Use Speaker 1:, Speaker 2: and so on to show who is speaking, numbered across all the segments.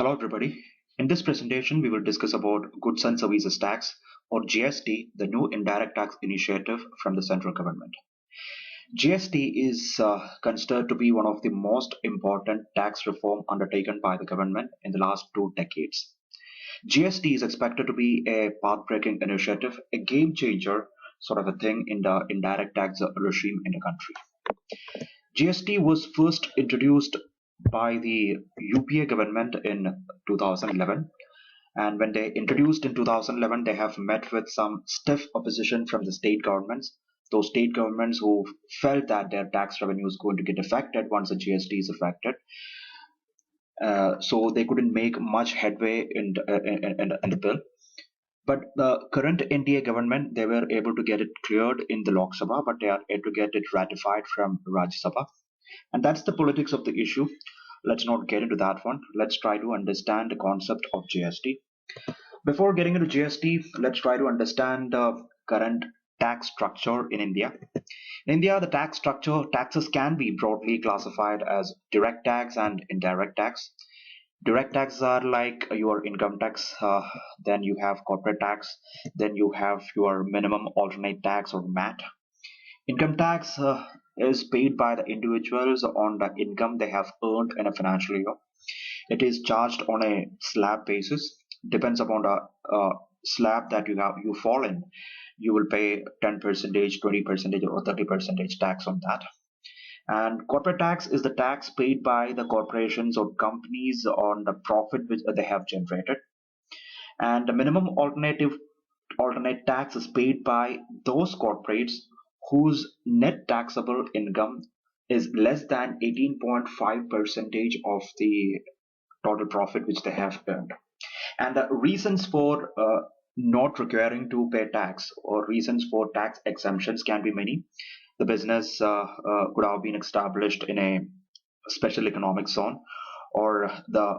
Speaker 1: Hello everybody. In this presentation, we will discuss about Goods and Services Tax or GST, the new indirect tax initiative from the central government. GST is considered to be one of the most important tax reform undertaken by the government in the last 2 decades. GST is expected to be a path-breaking initiative, a game changer sort of a thing in the indirect tax regime in the country. GST was first introduced by the UPA government in 2011, and when they introduced in 2011 they have met with some stiff opposition from the state governments, those state governments who felt that their tax revenue is going to get affected once the GST is affected. So they couldn't make much headway in the bill. But the current NDA government, they were able to get it cleared in the Lok Sabha, but they are able to get it ratified from Rajya Sabha. And that's the politics of the issue. Let's not get into that one. Let's try to understand the concept of GST. Before getting into GST, let's try to understand the current tax structure in India. In India, the taxes can be broadly classified as direct tax and indirect tax. Direct taxes are like your income tax, then you have corporate tax, then you have your minimum alternate tax or MAT. Income tax is paid by the individuals on the income they have earned in a financial year. It is charged on a slab basis. Depends upon the slab that you fall in. You will pay 10%, 20%, or 30% tax on that. And corporate tax is the tax paid by the corporations or companies on the profit which they have generated. And the minimum alternate tax is paid by those corporates whose net taxable income is less than 18.5% of the total profit which they have earned. And the reasons for not requiring to pay tax or reasons for tax exemptions can be many. The business could have been established in a special economic zone, or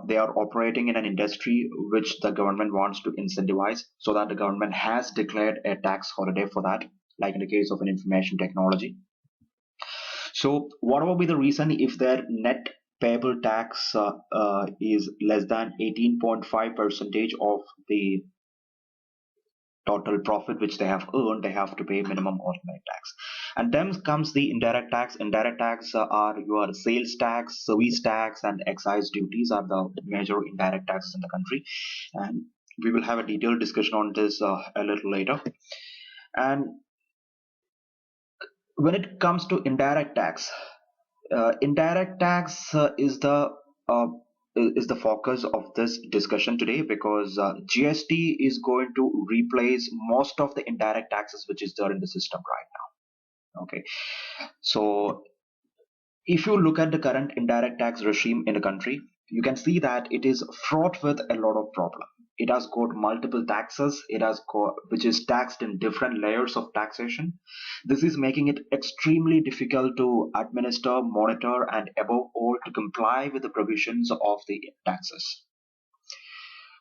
Speaker 1: they are operating in an industry which the government wants to incentivize, so that the government has declared a tax holiday for that, like in the case of an information technology. So whatever be the reason, if their net payable tax is less than 18.5% of the total profit which they have earned, they have to pay minimum alternate tax. And then comes the indirect tax. Indirect tax are your sales tax, service tax, and excise duties are the major indirect taxes in the country. And we will have a detailed discussion on this a little later. And when it comes to indirect tax is the focus of this discussion today, because GST is going to replace most of the indirect taxes which is there in the system right now. Okay, so if you look at the current indirect tax regime in the country, you can see that it is fraught with a lot of problems. It has got multiple taxes, which is taxed in different layers of taxation. This is making it extremely difficult to administer, monitor, and above all to comply with the provisions of the taxes.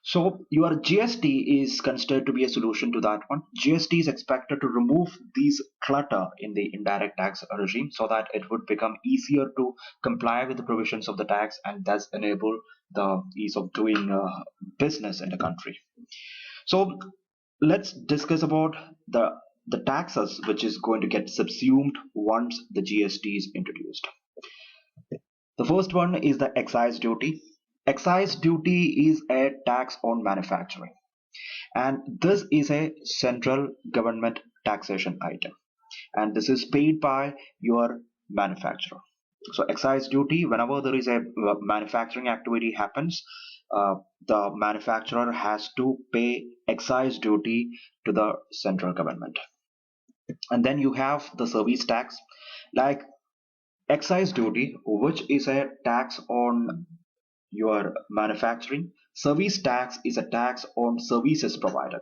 Speaker 1: So your GST is considered to be a solution to that one. GST is expected to remove these clutter in the indirect tax regime, so that it would become easier to comply with the provisions of the tax and thus enable the ease of doing business in the country. So let's discuss about the taxes which is going to get subsumed once the GST is introduced. The first one is the excise duty. Excise duty is a tax on manufacturing, and this is a central government taxation item, and this is paid by your manufacturer. So excise duty, whenever there is a manufacturing activity happens, the manufacturer has to pay excise duty to the central government. And then you have the service tax, like excise duty, which is a tax on your manufacturing. Service tax is a tax on services provided,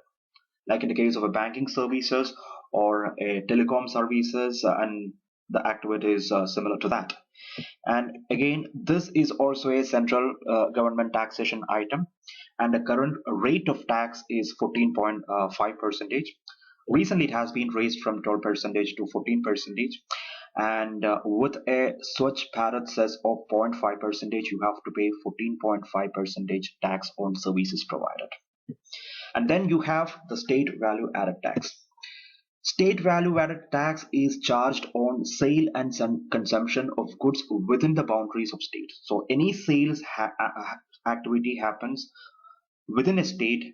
Speaker 1: like in the case of a banking services or a telecom services, and the activities similar to that. And again, this is also a central government taxation item, and the current rate of tax is 14.5%. Recently, it has been raised from 12% to 14%. and with a Swachh Bharat cess of 0.5 percentage, you have to pay 14.5 percentage tax on services provided. And then you have the state value added tax. State value added tax is charged on sale and consumption of goods within the boundaries of state. So any sales activity happens within a state,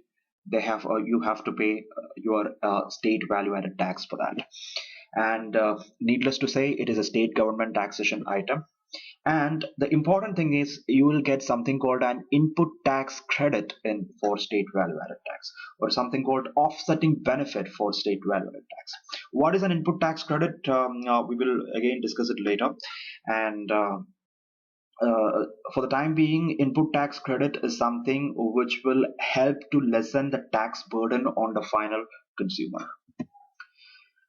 Speaker 1: you have to pay your state value added tax for that. And needless to say, it is a state government taxation item. And the important thing is you will get something called an input tax credit in for state value added tax, or something called offsetting benefit for state value added tax. What is an input tax credit? We will again discuss it later. And for the time being, input tax credit is something which will help to lessen the tax burden on the final consumer.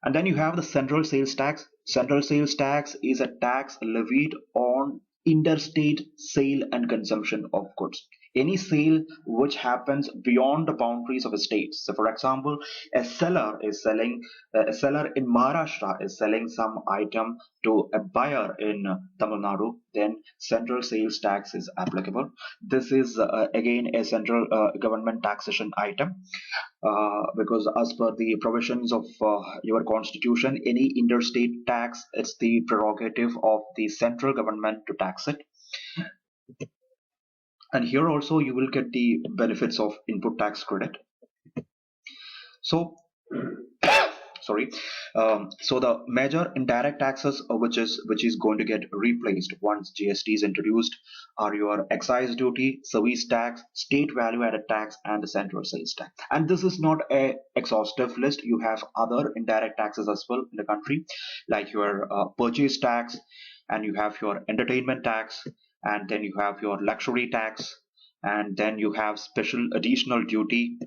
Speaker 1: And then you have the central sales tax. Central sales tax is a tax levied on interstate sale and consumption of goods. Any sale which happens beyond the boundaries of a state. So, for example, a seller in Maharashtra is selling some item to a buyer in Tamil Nadu. Then central sales tax is applicable. This is again a central government taxation item. Because as per the provisions of your constitution, any interstate tax, it's the prerogative of the central government to tax it. And here also you will get the benefits of input tax credit. So sorry. So the major indirect taxes which is going to get replaced once GST is introduced are your excise duty, service tax, state value added tax, and the central sales tax. And this is not a exhaustive list. You have other indirect taxes as well in the country, like your purchase tax, and you have your entertainment tax, and then you have your luxury tax, and then you have special additional duty,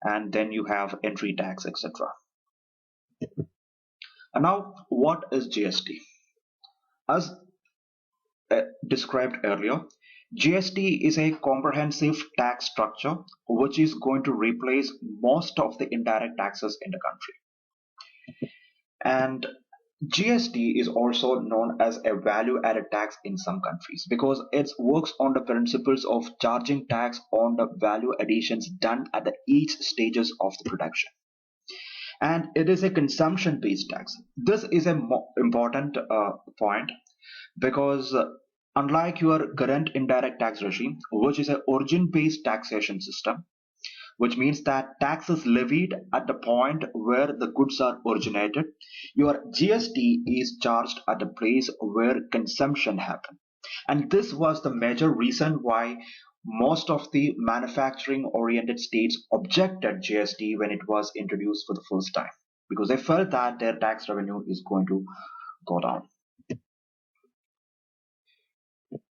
Speaker 1: and then you have entry tax, etc. And now, what is GST? As described earlier, GST is a comprehensive tax structure which is going to replace most of the indirect taxes in the country. And GST is also known as a value added tax in some countries because it works on the principles of charging tax on the value additions done at the each stages of the production. And it is a consumption based tax. This is an important point because unlike your current indirect tax regime, which is an origin based taxation system, which means that tax is levied at the point where the goods are originated, your GST is charged at the place where consumption happened. And this was the major reason why most of the manufacturing oriented states objected GST when it was introduced for the first time, because they felt that their tax revenue is going to go down.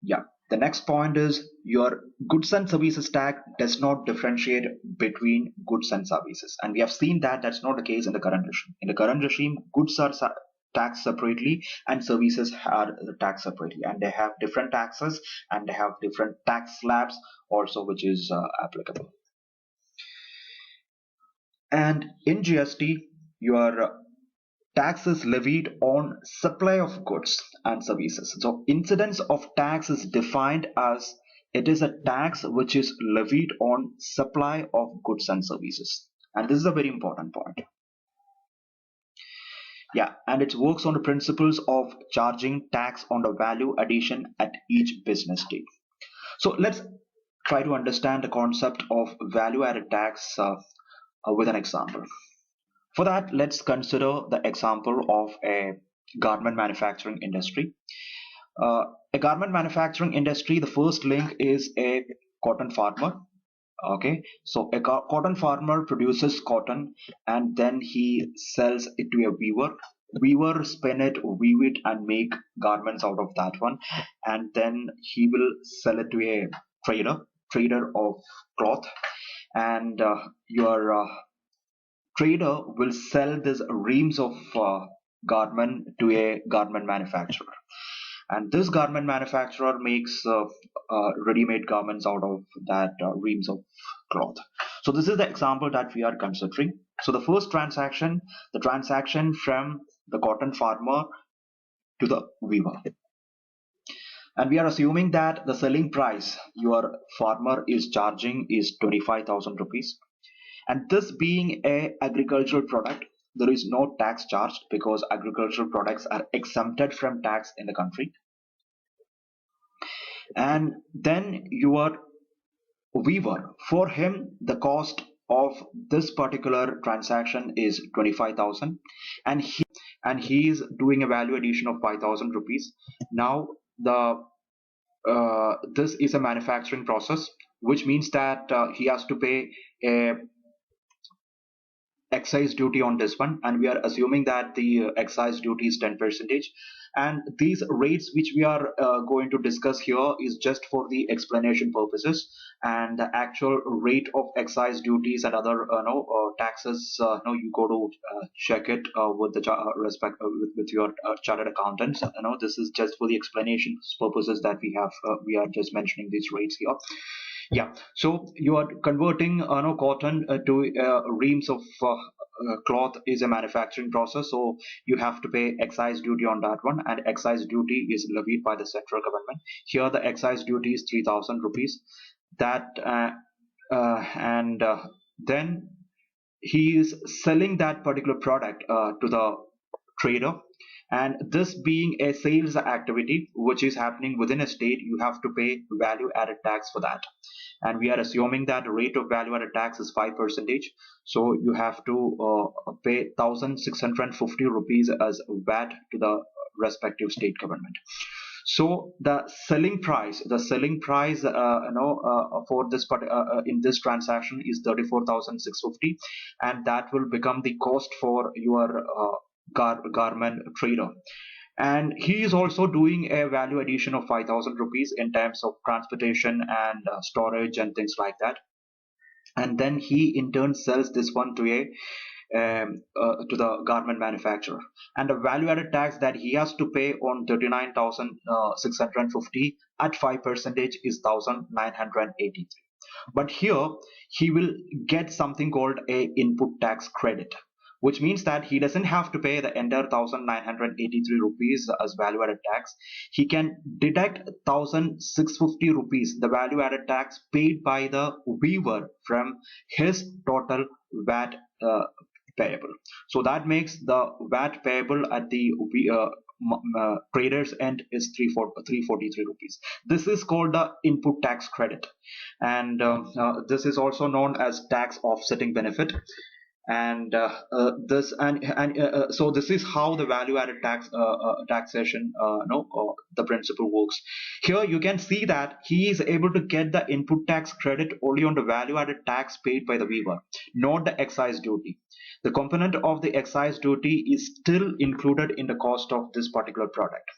Speaker 1: Yeah. The next point is your goods and services tax does not differentiate between goods and services. And we have seen that that's not the case in the current regime. In the current regime, goods are taxed separately and services are taxed separately. And they have different taxes and they have different tax slabs also, which is applicable. And in GST, your tax is levied on supply of goods and services. So incidence of tax is defined as it is a tax which is levied on supply of goods and services. And this is a very important point. Yeah, and it works on the principles of charging tax on the value addition at each business day. So let's try to understand the concept of value added tax with an example. For that, let's consider the example of a garment manufacturing industry. A garment manufacturing industry, the first link is a cotton farmer. Okay, so a cotton farmer produces cotton and then he sells it to a weaver. Weaver spin it, weave it, and make garments out of that one, and then he will sell it to a trader of cloth, and your trader will sell this reams of garment to a garment manufacturer, and this garment manufacturer makes ready-made garments out of that reams of cloth. So this is the example that we are considering. So the first transaction, the transaction from the cotton farmer to the weaver. And we are assuming that the selling price your farmer is charging is 25,000 rupees. And this being a agricultural product, there is no tax charged because agricultural products are exempted from tax in the country. And then your weaver, for him, the cost of this particular transaction is 25,000, and he is doing a value addition of 5,000 rupees. Now the this is a manufacturing process, which means that he has to pay a excise duty on this one, and we are assuming that the excise duty is 10 percentage. And these rates which we are going to discuss here is just for the explanation purposes, and the actual rate of excise duties and other taxes, no, you go to check it with the with your chartered accountants. This is just for the explanation purposes that we are just mentioning these rates here. Yeah, so you are converting cotton to reams of cloth is a manufacturing process, so you have to pay excise duty on that one, and excise duty is levied by the central government. Here the excise duty is 3,000 rupees. That and then he is selling that particular product to the trader, and this being a sales activity which is happening within a state, you have to pay value added tax for that. And we are assuming that rate of value added tax is 5 percentage, so you have to pay 1,650 rupees as VAT to the respective state government. So the selling price for this in this transaction is 34,650, and that will become the cost for your garment trader. And he is also doing a value addition of 5,000 rupees in terms of transportation and storage and things like that. And then he in turn sells this one to the garment manufacturer, and the value added tax that he has to pay on 39,650 at 5 percentage is 1,983. But here he will get something called a input tax credit, which means that he doesn't have to pay the entire 1,983 rupees as value added tax. He can deduct 1,650 rupees, the value added tax paid by the weaver, from his total VAT payable. So that makes the VAT payable at the trader's end is 343 rupees. This is called the input tax credit, and this is also known as tax offsetting benefit. And so this is how the value added taxation the principle works. Here you can see that he is able to get the input tax credit only on the value added tax paid by the weaver, not the excise duty. The component of the excise duty is still included in the cost of this particular product.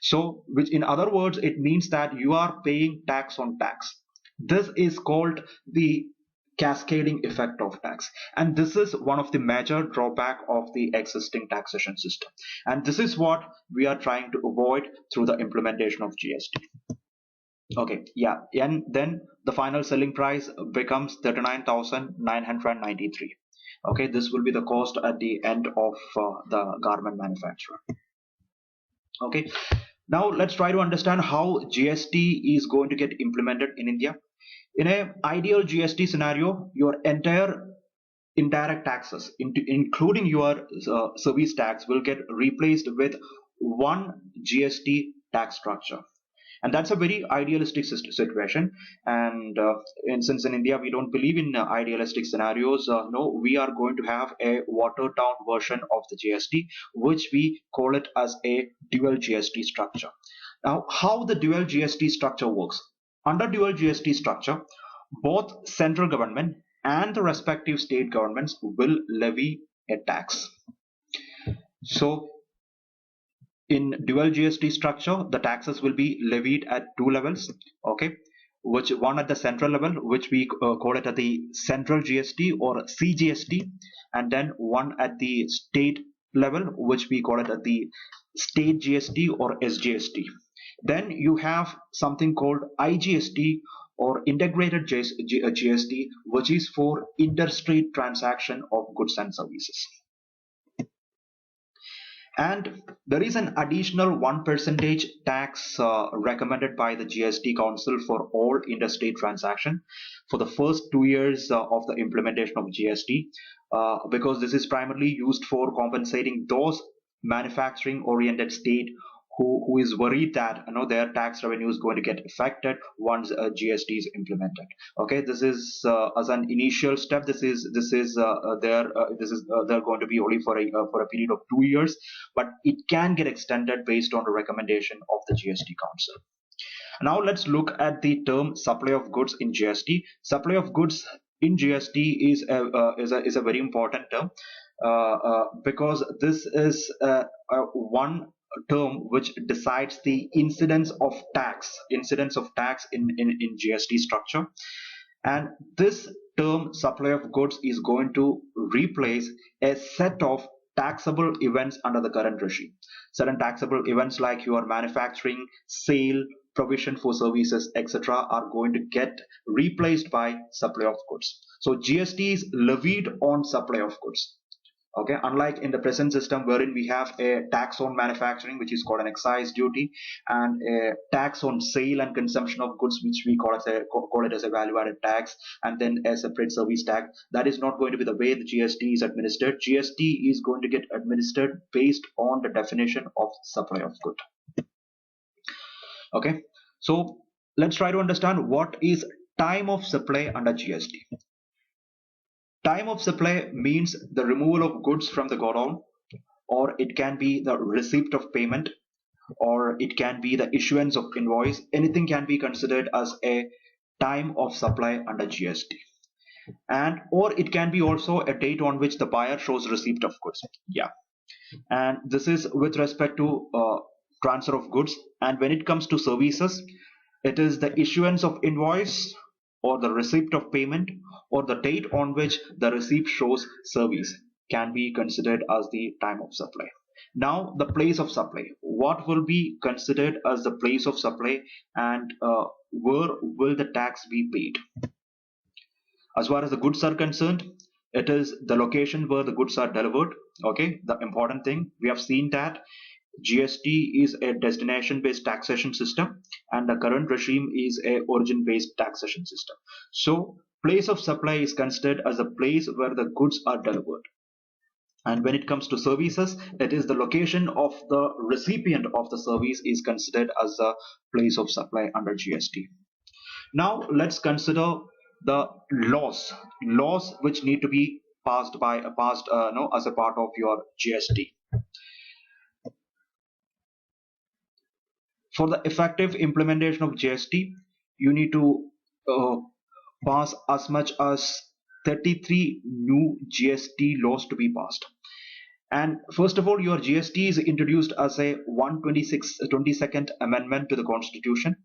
Speaker 1: So, which in other words, it means that you are paying tax on tax. This is called the cascading effect of tax, and this is one of the major drawback of the existing taxation system, and this is what we are trying to avoid through the implementation of GST. Okay, yeah, and then the final selling price becomes 39,993. Okay, this will be the cost at the end of the garment manufacturer. Okay, now let's try to understand how GST is going to get implemented in India. In an ideal GST scenario, your entire indirect taxes, including your service tax, will get replaced with one GST tax structure. And that's a very idealistic situation. And since in India we don't believe in idealistic scenarios, no, we are going to have a watered down version of the GST, which we call it as a dual GST structure. Now, how the dual GST structure works? Under dual GST structure, both central government and the respective state governments will levy a tax. So in dual GST structure, the taxes will be levied at two levels. Okay, which one at the central level, which we call it at the central GST or CGST, and then one at the state level, which we call it at the state GST or SGST. Then you have something called IGST or integrated GST, which is for interstate transaction of goods and services. And there is an additional 1% tax recommended by the GST Council for all interstate transaction for the first 2 years of the implementation of GST, because this is primarily used for compensating those manufacturing oriented state who is worried that their tax revenue is going to get affected once GST is implemented. Okay, this is as an initial step. They're going to be only for a period of 2 years, but it can get extended based on the recommendation of the GST Council. Now let's look at the term supply of goods in GST. Supply of goods in GST is a very important term, because this is one term which decides the incidence of tax in GST structure. And this term supply of goods is going to replace a set of taxable events under the current regime. Certain taxable events like your manufacturing, sale, provision for services, etc., are going to get replaced by supply of goods. So GST is levied on supply of goods. Okay, unlike in the present system wherein we have a tax on manufacturing, which is called an excise duty, and a tax on sale and consumption of goods, which we call it as a value added tax, and then a separate service tax. That is not going to be the way the GST is administered. GST is going to get administered based on the definition of supply of good. Okay, so let's try to understand what is time of supply under GST. Time of supply means the removal of goods from the godown, or it can be the receipt of payment, or it can be the issuance of invoice. Anything can be considered as a time of supply under GST. And or it can be also a date on which the buyer shows receipt of goods. Yeah. And this is with respect to transfer of goods. And when it comes to services, it is the issuance of invoice, or the receipt of payment, or the date on which the receipt shows service can be considered as the time of supply. Now the place of supply. What will be considered as the place of supply, and where will the tax be paid? As far as the goods are concerned, it is the location where the goods are delivered. Okay, the important thing, we have seen that GST is a destination based taxation system, and the current regime is a origin based taxation system. So place of supply is considered as a place where the goods are delivered. And when it comes to services, it is the location of the recipient of the service is considered as a place of supply under GST. Now let's consider the laws which need to be passed as a part of your GST. For the effective implementation of GST, you need to pass as much as 33 new GST laws to be passed. And first of all, your GST is introduced as a 22nd amendment to the Constitution.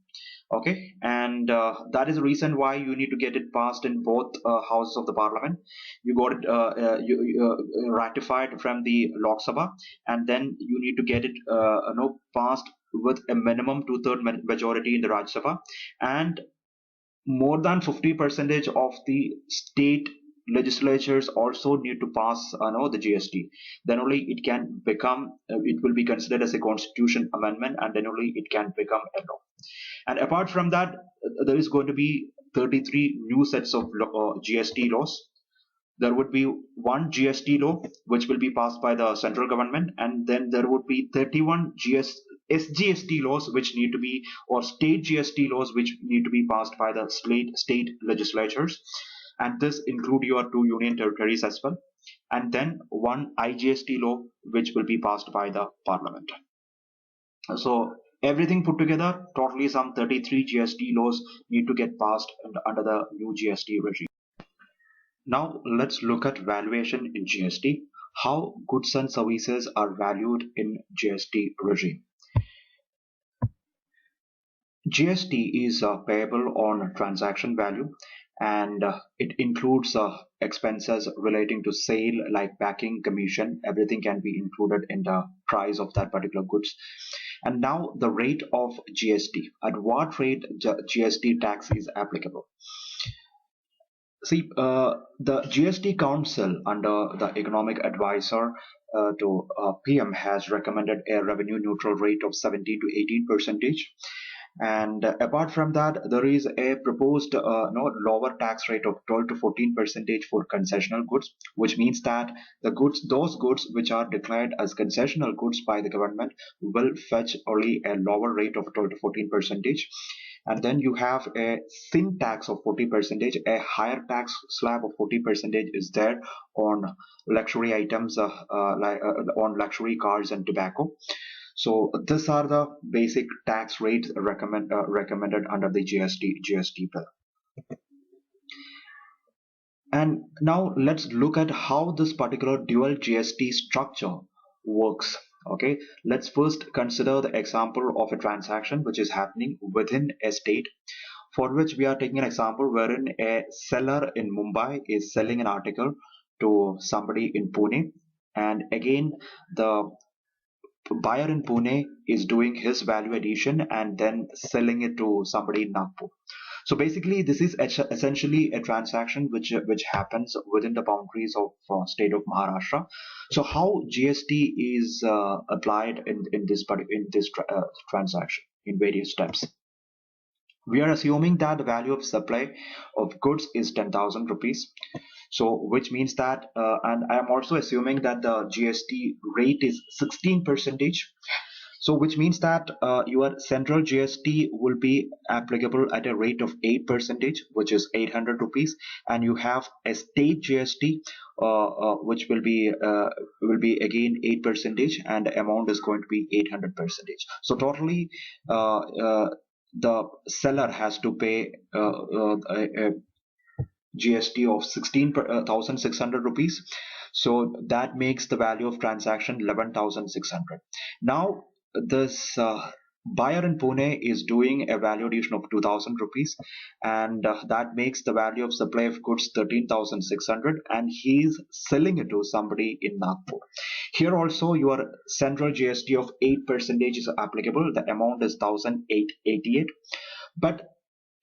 Speaker 1: Okay, and that is the reason why you need to get it passed in both houses of the Parliament. You got it ratified from the Lok Sabha, and then you need to get it passed with a minimum two-third majority in the Rajya Sabha, and more than 50% of the state legislatures also need to pass the GST. Then only it can become it will be considered as a constitution amendment, and then only it can become a law. And apart from that, there is going to be 33 new sets of GST laws. There would be one GST law which will be passed by the central government, and then there would be 31 SGST laws which need to be, or state GST laws which need to be passed by the state legislatures, and this include your two union territories as well, and then one IGST law which will be passed by the Parliament. So everything put together, totally some 33 GST laws need to get passed under the new GST regime. Now let's look at valuation in GST, how goods and services are valued in GST regime. GST is payable on transaction value, and it includes expenses relating to sale like packing, commission. Everything can be included in the price of that particular goods. And now the rate of GST. At what rate GST tax is applicable? See, the GST Council under the economic advisor PM has recommended a revenue neutral rate of 17 to 18 percentage. And apart from that, there is a proposed no lower tax rate of 12 to 14 percentage for concessional goods, which means that those goods which are declared as concessional goods by the government will fetch only a lower rate of 12 to 14 percentage. And then you have a sin tax of 40 percentage, a higher tax slab of 40 percentage is there on luxury items, on luxury cars and tobacco. So these are the basic tax rates recommended under the GST bill. And now let's look at how this particular dual GST structure works. Okay, let's first consider the example of a transaction which is happening within a state, for which we are taking an example wherein a seller in Mumbai is selling an article to somebody in Pune, and again the buyer in Pune is doing his value addition and then selling it to somebody in Nagpur. So basically, this is essentially a transaction which happens within the boundaries of state of Maharashtra. So how GST is applied in this transaction in various steps? We are assuming that the value of supply of goods is 10,000 rupees. So which means that, and I am also assuming that the GST rate is 16 percentage. So which means that your central GST will be applicable at a rate of 8 percentage, which is 800 rupees, and you have a state GST which will be again 8 percentage, and the amount is going to be 800 percentage. So totally the seller has to pay a GST of 16,600 rupees. So that makes the value of transaction 11,600. Now this buyer in Pune is doing a value addition of 2,000 rupees, and that makes the value of supply of goods 13,600, and he is selling it to somebody in Nagpur. Here also your central GST of 8 percentage is applicable. The amount is 1,888, but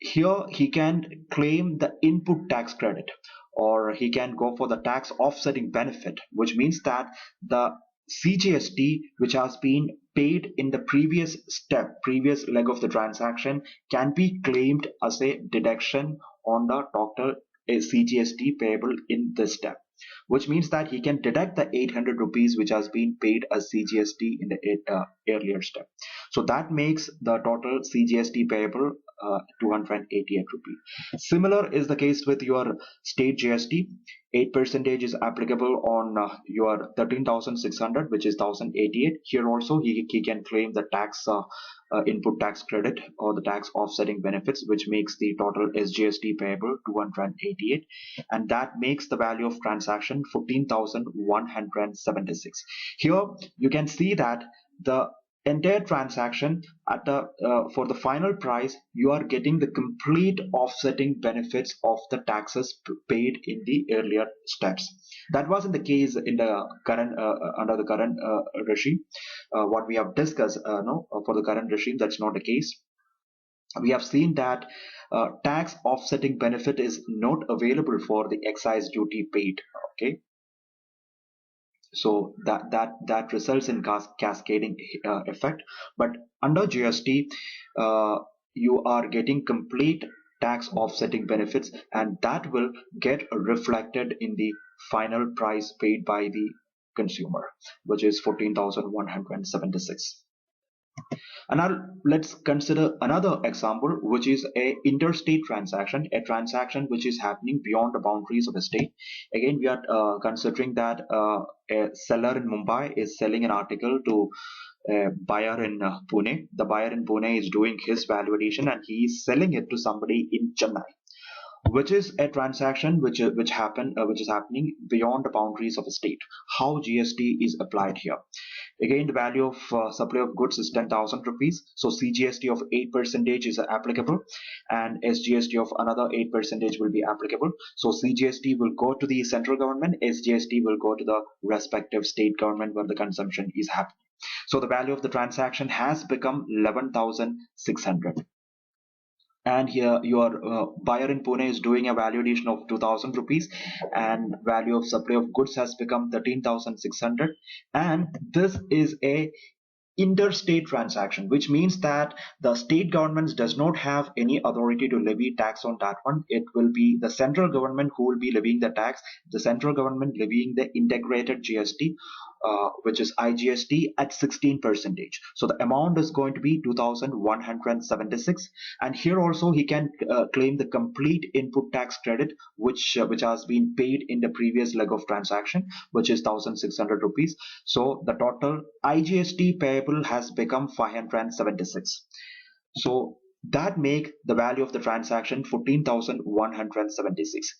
Speaker 1: here he can claim the input tax credit, or he can go for the tax offsetting benefit, which means that the CGST which has been paid in the previous leg of the transaction can be claimed as a deduction on the total CGST payable in this step, which means that he can deduct the 800 rupees which has been paid as CGST in the earlier step. So that makes the total CGST payable 288 rupees. Similar is the case with your state GST. 8 percentage is applicable on your 13,600, which is 1,088. Here also he can claim the tax input tax credit or the tax offsetting benefits, which makes the total SGST payable 288, and that makes the value of transaction 14,176. Here you can see that the entire transaction at the for the final price you are getting the complete offsetting benefits of the taxes paid in the earlier steps. That wasn't the case in the current under the current regime. What we have discussed for the current regime, that's not the case. We have seen that tax offsetting benefit is not available for the excise duty paid. Okay, so that results in cascading effect. But under GST you are getting complete tax offsetting benefits, and that will get reflected in the final price paid by the consumer, which is 14,176. And now let's consider another example, which is a interstate transaction, a transaction which is happening beyond the boundaries of a state. Again, we are considering that a seller in Mumbai is selling an article to a buyer in Pune. The buyer in Pune is doing his value addition and he is selling it to somebody in Chennai, which is a transaction which is happening beyond the boundaries of a state. How GST is applied here? Again, the value of supply of goods is 10,000 rupees. So CGST of 8 percentage is applicable, and SGST of another 8 percentage will be applicable. So CGST will go to the central government, SGST will go to the respective state government where the consumption is happening. So the value of the transaction has become 11,600. and here your buyer in Pune is doing a value addition of 2000 rupees, and value of supply of goods has become 13,600, and this is a interstate transaction, which means that the state governments does not have any authority to levy tax on that one. It will be the central government who will be levying the tax, the central government levying the integrated GST, which is IGST at 16 percentage. So the amount is going to be 2176, and here also he can claim the complete input tax credit which has been paid in the previous leg of transaction, which is 1600 rupees. So the total IGST payable has become 576. So that make the value of the transaction 14,176.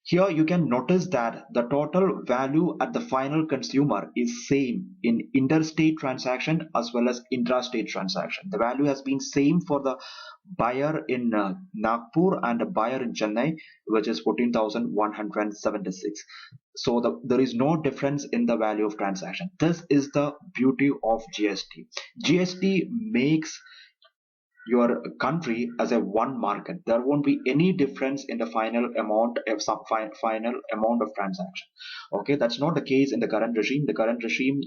Speaker 1: Here you can notice that the total value at the final consumer is same in interstate transaction as well as intrastate transaction. The value has been same for the buyer in Nagpur and a buyer in Chennai, which is 14,176. So there is no difference in the value of transaction. This is the beauty of GST. GST makes your country as a one market. There won't be any difference in the final amount of final amount of transaction. Okay, that's not the case in the current regime. The current regime,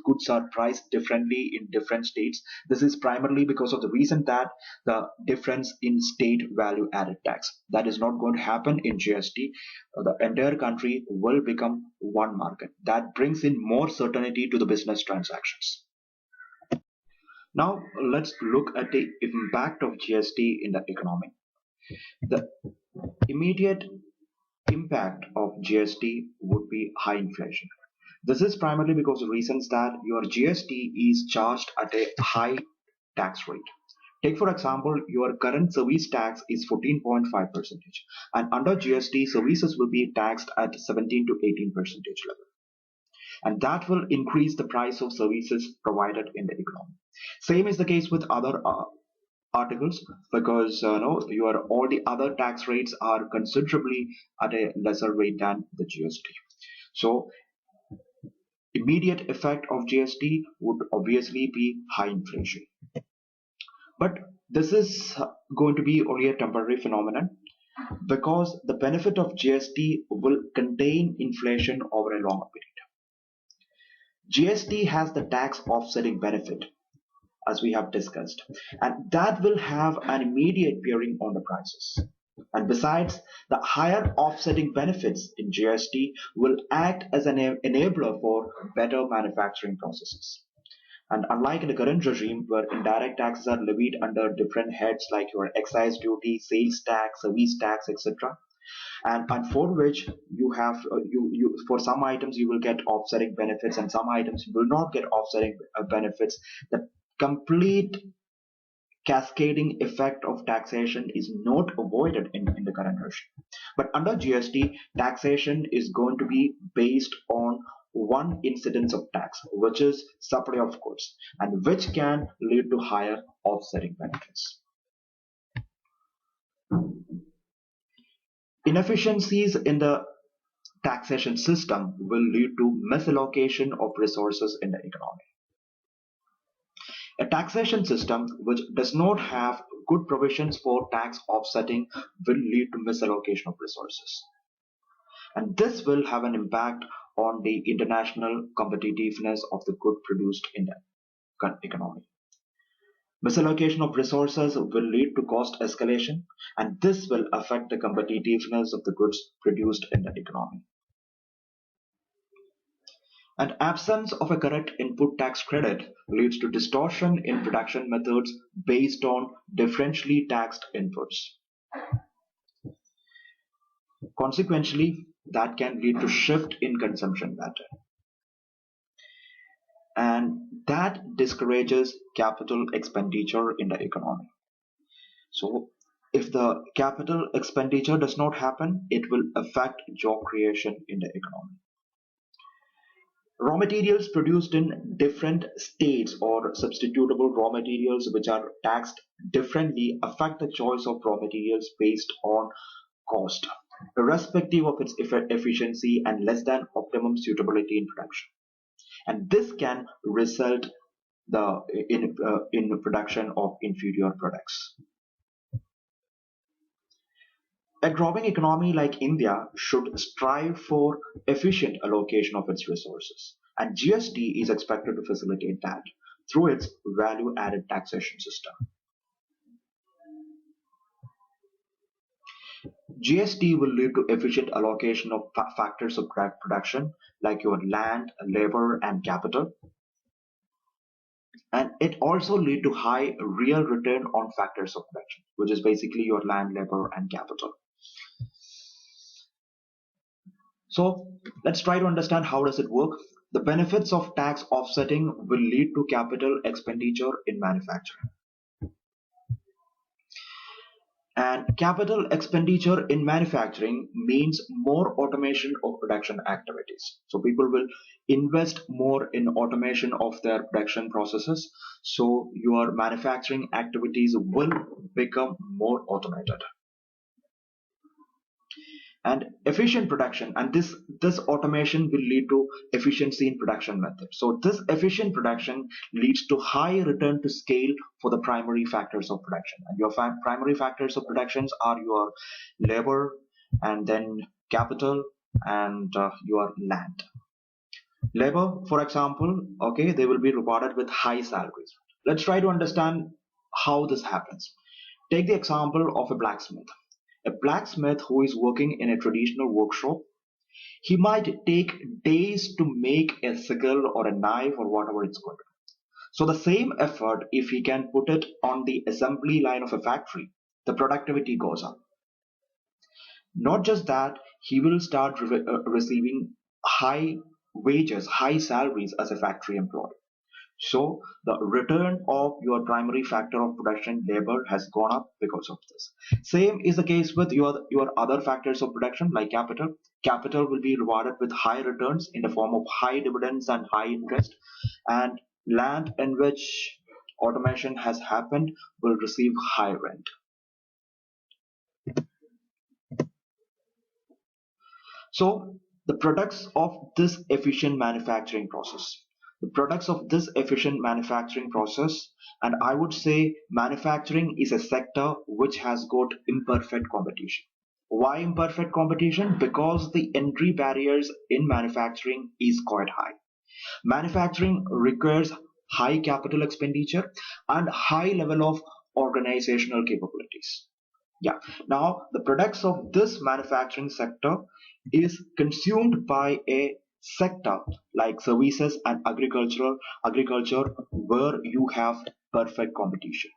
Speaker 1: goods are priced differently in different states. This is primarily because of the reason that the difference in state value added tax. That is not going to happen in GST. The entire country will become one market. That brings in more certainty to the business transactions. Now let's look at the impact of GST in the economy. The immediate impact of GST would be high inflation. This is primarily because of reasons that your GST is charged at a high tax rate. Take for example, your current service tax is 14.5 percentage, and under GST, services will be taxed at 17 to 18 percentage level, and that will increase the price of services provided in the economy. Same is the case with other articles, because no, your all the other tax rates are considerably at a lesser rate than the GST. So immediate effect of GST would obviously be high inflation. But this is going to be only a temporary phenomenon, because the benefit of GST will contain inflation over a longer period. GST has the tax offsetting benefit, as we have discussed, and that will have an immediate bearing on the prices. And besides, the higher offsetting benefits in GST will act as an enabler for better manufacturing processes. And unlike in the current regime where indirect taxes are levied under different heads like your excise duty, sales tax, service tax, etc., and for which you have you for some items you will get offsetting benefits and some items you will not get offsetting benefits, the complete cascading effect of taxation is not avoided in the current regime. But under GST, taxation is going to be based on one incidence of tax, which is supply of goods, and which can lead to higher offsetting benefits. Inefficiencies in the taxation system will lead to misallocation of resources in the economy. A taxation system which does not have good provisions for tax offsetting will lead to misallocation of resources. And this will have an impact on the international competitiveness of the good produced in the economy. Misallocation of resources will lead to cost escalation, and this will affect the competitiveness of the goods produced in the economy. And absence of a correct input tax credit leads to distortion in production methods based on differentially taxed inputs. Consequently, that can lead to shift in consumption pattern. And that discourages capital expenditure in the economy. So if the capital expenditure does not happen, it will affect job creation in the economy. Raw materials produced in different states or substitutable raw materials which are taxed differently affect the choice of raw materials based on cost, irrespective of its efficiency and less than optimum suitability in production. And this can result in production of inferior products. A growing economy like India should strive for efficient allocation of its resources, and GST is expected to facilitate that through its value-added taxation system. GST will lead to efficient allocation of factors of production like your land, labor, and capital, and it also lead to high real return on factors of production, which is basically your land, labor, and capital. So let's try to understand how does it work. The benefits of tax offsetting will lead to capital expenditure in manufacturing. And capital expenditure in manufacturing means more automation of production activities. So people will invest more in automation of their production processes. So your manufacturing activities will become more automated. And efficient production, and this automation will lead to efficiency in production method. So this efficient production leads to high return to scale for the primary factors of production, and your primary factors of productions are your labor and then capital and your land. Labor, for example, okay, they will be rewarded with high salaries. Let's try to understand how this happens. Take the example of a blacksmith. A blacksmith who is working in a traditional workshop, he might take days to make a sickle or a knife or whatever it's going to be. So the same effort, if he can put it on the assembly line of a factory, the productivity goes up. Not just that, he will start receiving high wages, high salaries as a factory employee. So the return of your primary factor of production, labor, has gone up because of this. Same is the case with your other factors of production like capital. Capital will be rewarded with high returns in the form of high dividends and high interest. And land in which automation has happened will receive high rent. So the products of this efficient manufacturing process. The products of this efficient manufacturing process, and I would say manufacturing is a sector which has got imperfect competition. Why imperfect competition? Because the entry barriers in manufacturing is quite high. Manufacturing requires high capital expenditure and high level of organizational capabilities. Yeah. Now, the products of this manufacturing sector is consumed by a sector like services and agriculture where you have perfect competition.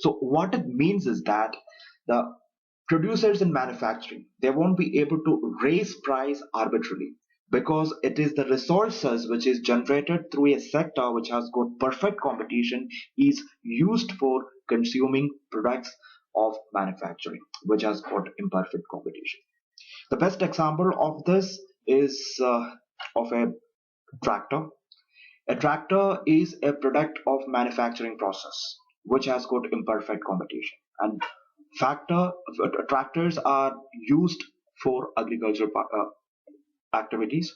Speaker 1: So what it means is that the producers in manufacturing, they won't be able to raise price arbitrarily because it is the resources which is generated through a sector which has got perfect competition is used for consuming products of manufacturing which has got imperfect competition. The best example of this is of a tractor. A tractor is a product of manufacturing process which has got imperfect competition, and tractors are used for agricultural activities,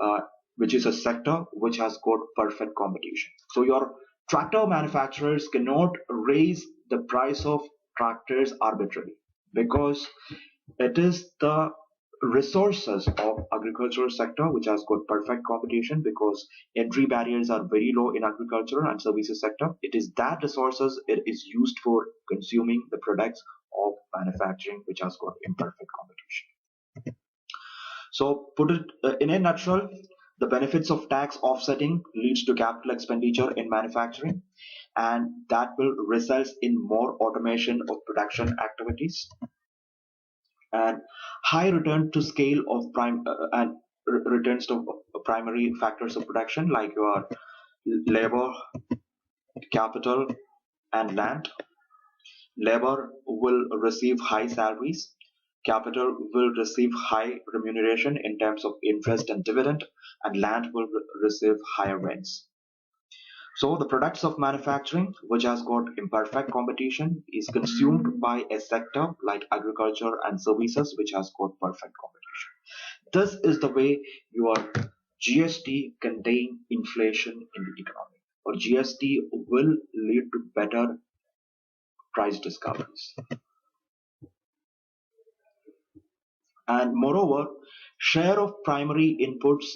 Speaker 1: uh, which is a sector which has got perfect competition. So your tractor manufacturers cannot raise the price of tractors arbitrarily because it is the resources of agricultural sector which has got perfect competition because entry barriers are very low in agriculture and services sector. It is that resources it is used for consuming the products of manufacturing which has got imperfect competition. So put it in a nutshell, the benefits of tax offsetting leads to capital expenditure in manufacturing, and that will result in more automation of production activities and high return to scale of returns to primary factors of production like your labor, capital, and land. Labor will receive high salaries. Capital will receive high remuneration in terms of interest and dividend, and land will receive higher rents. So the products of manufacturing, which has got imperfect competition, is consumed by a sector like agriculture and services, which has got perfect competition. This is the way your GST contain inflation in the economy, or GST will lead to better price discoveries. And moreover, share of primary inputs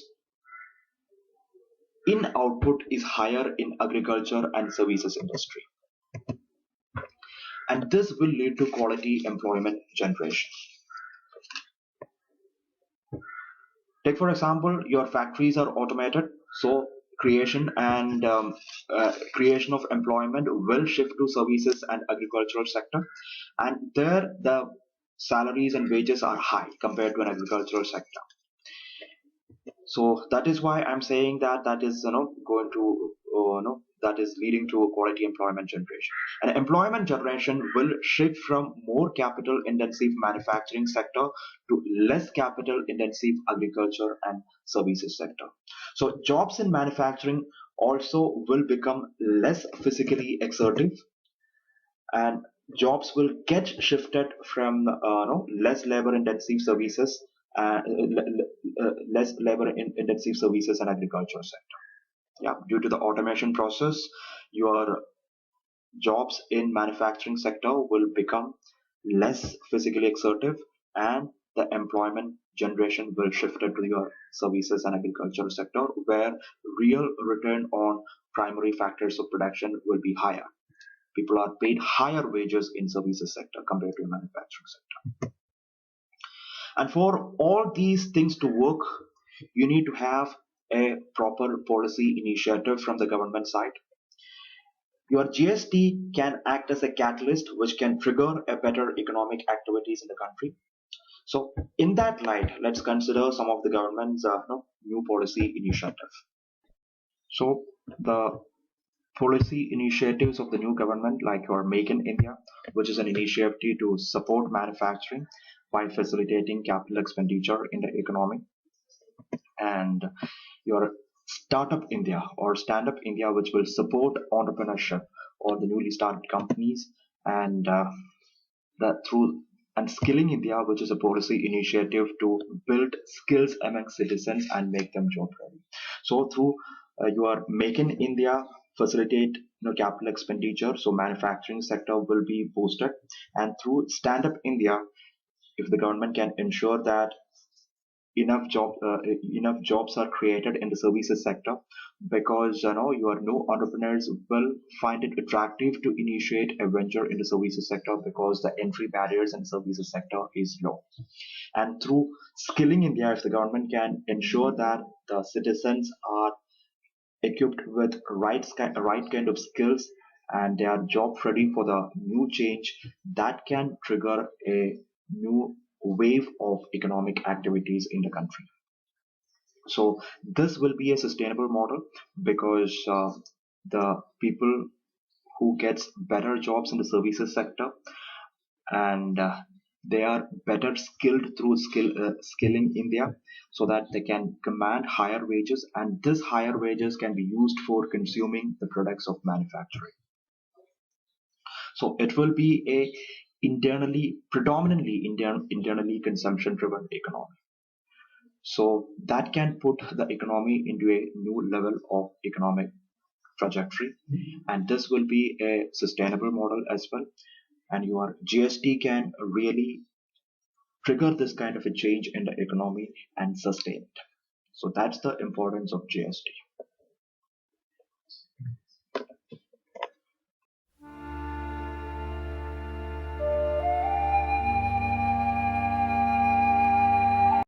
Speaker 1: in output is higher in agriculture and services industry, and this will lead to quality employment generation. Take for example, your factories are automated, so creation of employment will shift to services and agricultural sector, and there the salaries and wages are high compared to an agricultural sector. So that is why I'm saying that that is going to that is leading to a quality employment generation. And employment generation will shift from more capital intensive manufacturing sector to less capital intensive agriculture and services sector. So jobs in manufacturing also will become less physically exertive, and jobs will get shifted from less labor intensive services, less labor intensive services and agriculture sector. Yeah, due to the automation process, your jobs in manufacturing sector will become less physically exertive, and the employment generation will shift to your services and agricultural sector, where real return on primary factors of production will be higher. People are paid higher wages in services sector compared to manufacturing sector. And for all these things to work, you need to have a proper policy initiative from the government side. Your GST can act as a catalyst which can trigger a better economic activities in the country. So in that light, let's consider some of the government's new policy initiative. So the policy initiatives of the new government, like your Make in India, which is an initiative to support manufacturing by facilitating capital expenditure in the economy, and your Startup India or Stand Up India, which will support entrepreneurship or the newly started companies, and that through and Skilling India, which is a policy initiative to build skills among citizens and make them job ready. So through your Make in India, facilitate capital expenditure, so manufacturing sector will be boosted, and through Stand Up India, if the government can ensure that enough jobs are created in the services sector, because your new entrepreneurs will find it attractive to initiate a venture in the services sector because the entry barriers in the services sector is low. And through Skilling India, if the government can ensure that the citizens are equipped with right kind of skills and they are job ready for the new change, that can trigger a new wave of economic activities in the country. So this will be a sustainable model, because the people who gets better jobs in the services sector, and they are better skilled through Skilling India, so that they can command higher wages, and this higher wages can be used for consuming the products of manufacturing. So it will be a internally consumption driven economy. So that can put the economy into a new level of economic trajectory, and this will be a sustainable model as well. And your GST can really trigger this kind of a change in the economy and sustain it. So that's the importance of GST.